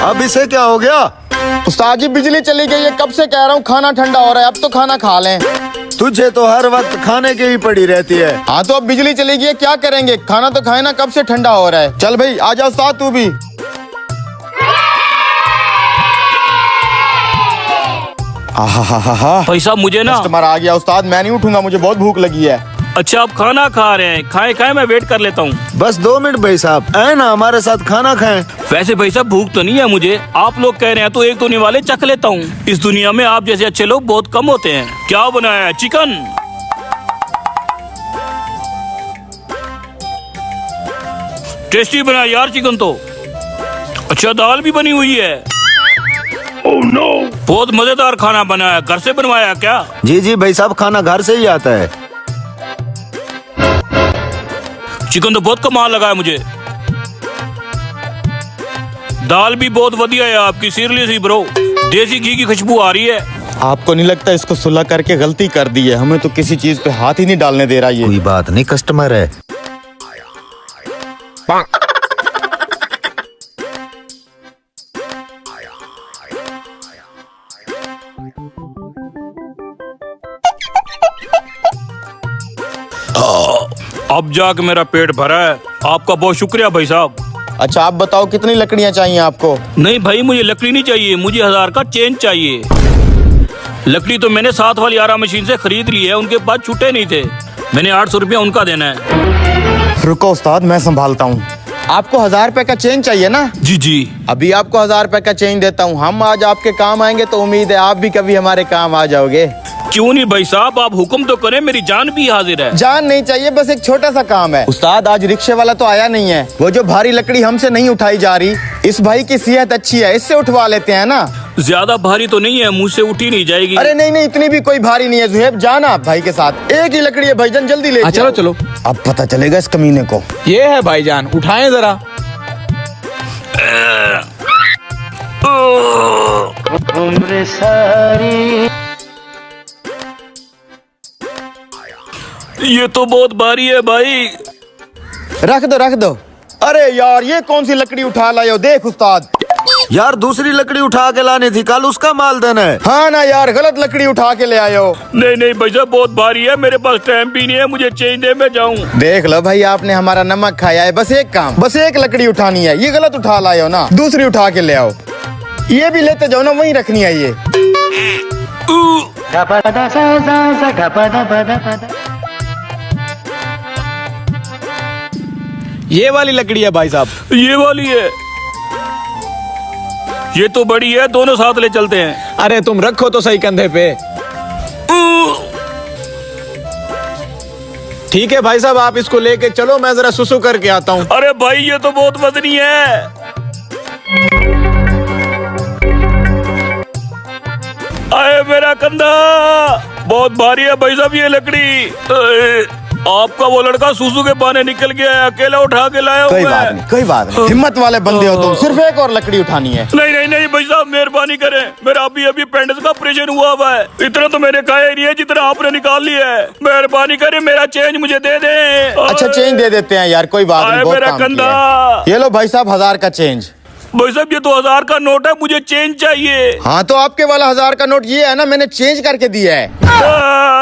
अब इसे क्या हो गया? उस्ताद जी बिजली चली गई है, कब से कह रहा हूँ खाना ठंडा हो रहा है, अब तो खाना खा लें। तुझे तो हर वक्त खाने की ही पड़ी रहती है। हाँ तो अब बिजली चली गई है, क्या करेंगे, खाना तो खाए ना, कब से ठंडा हो रहा है। चल भाई आ जा उस्ताद तू भी। आहा भाई साहब मुझे ना कस्टमर आ गया उस्ताद, मैं नहीं उठूंगा, मुझे बहुत भूख लगी है। अच्छा आप खाना खा रहे हैं, खाए खाए मैं वेट कर लेता हूँ। बस 2 मिनट भाई साहब, आए ना हमारे साथ खाना खाएं। वैसे भाई साहब भूख तो नहीं है मुझे, आप लोग कह रहे हैं तो एक तो निवाले चख लेता हूँ। इस दुनिया में आप जैसे अच्छे लोग बहुत कम होते हैं। क्या बनाया है? चिकन। टेस्टी बनाया यार चिकन तो। अच्छा दाल भी बनी हुई है। ओह नो, बहुत मजेदार खाना बनाया। घर से बनवाया क्या? जी जी भाई साहब, खाना घर से ही आता है। चिकन तो बहुत कमाल लगा है मुझे। दाल भी बहुत बढ़िया है आपकी, सीरियसली ब्रो। देसी घी की खुशबू आ रही है। आपको नहीं लगता इसको सुलह करके गलती कर दी है? हमें तो किसी चीज पे हाथ ही नहीं डालने दे रहा ये। कोई बात नहीं, कस्टमर है। अब जाके मेरा पेट भरा है। आपका बहुत शुक्रिया भाई साहब। अच्छा आप बताओ कितनी लकड़ियाँ चाहिए आपको? नहीं भाई मुझे लकड़ी नहीं चाहिए, मुझे 1000 का चेंज चाहिए। लकड़ी तो मैंने साथ वाली आरा मशीन से खरीद ली है, उनके पास छूटे नहीं थे। मैंने 800 रुपया उनका देना है। रुको उस्ताद मैं संभालता हूँ। आपको 1000 रुपए का चेंज चाहिए ना? जी जी। अभी आपको 1000 रुपए का चेंज देता हूँ। हम आज आपके काम आएंगे तो उम्मीद है आप भी कभी हमारे काम आ जाओगे। क्यों नहीं भाई साहब, आप हुक्म तो करें, मेरी जान भी हाजिर है। जान नहीं चाहिए, बस एक छोटा सा काम है। उस्ताद आज रिक्शे वाला तो आया नहीं है, वो जो भारी लकड़ी हमसे नहीं उठाई जा रही, इस भाई की सेहत अच्छी है, इससे उठवा लेते हैं ना। ज्यादा भारी तो नहीं है, मुझसे उठी नहीं जाएगी। अरे नहीं नहीं, इतनी भी कोई भारी नहीं है जुहेब, जाना आप भाई के साथ। एक ही लकड़ी है भाईजान, जल्दी ले चलो चलो, अब पता चलेगा इस कमीने को। ये है भाईजान, उठाएं जरा। ये तो बहुत भारी है भाई। रख दो रख दो। अरे यार ये कौन सी लकड़ी उठा लाए हो? देख उस्ताद। यार दूसरी लकड़ी उठा के लानी थी, कल उसका माल देना है। हाँ ना यार, गलत लकड़ी उठा के ले आए हो। नहीं नहीं भाई साहब बहुत भारी है, मेरे पास टाइम भी नहीं है, मुझे चेंज दे, मैं जाऊं। देख लो भाई, आपने हमारा नमक खाया है। बस एक काम, बस एक लकड़ी उठानी है, ये गलत उठा लाए हो ना, दूसरी उठा के ले आओ। ये भी लेते जाओ ना, वहीं रखनी है ये। ये वाली लकड़ी है भाई साहब। ये वाली है? ये तो बड़ी है, दोनों साथ ले चलते हैं। अरे तुम रखो तो सही कंधे पे। ठीक है भाई साहब, आप इसको लेके चलो, मैं जरा सुसु करके आता हूँ। अरे भाई ये तो बहुत वजनी है। आए मेरा कंधा, बहुत भारी है भाई साहब ये लकड़ी। आपका वो लड़का सुसु के बहाने निकल गया है, अकेला उठा के लाया हूं कोई मैं। बात नहीं, कोई बात नहीं, हिम्मत वाले बंदे हो तुम। सिर्फ एक और लकड़ी उठानी है। नहीं नहीं नहीं भाई साहब मेहरबानी करें, मेरा अभी अभी पेंडिस का ऑपरेशन हुआ है, इतना तो मैंने खाया ही नहीं है जितना आपने निकाल लिया है। मेहरबानी करें मेरा चेंज मुझे दे दें। अच्छा चेंज दे देते हैं यार, कोई बात नहीं, बहुत मेरा काम किया कंधा। है। ये लो भाई साहब 1000 का चेंज। भाई साहब ये तो 1000 का नोट है, मुझे चेंज चाहिए। हाँ तो आपके वाला 1000 का नोट ये है ना, मैंने चेंज करके दिया है।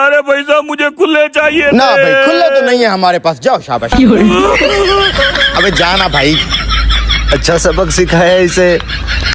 अरे भाई साहब मुझे खुले चाहिए ना थे। भाई खुले तो नहीं है हमारे पास, जाओ शाबाश। अबे जाना भाई। अच्छा सबक सिखाया इसे।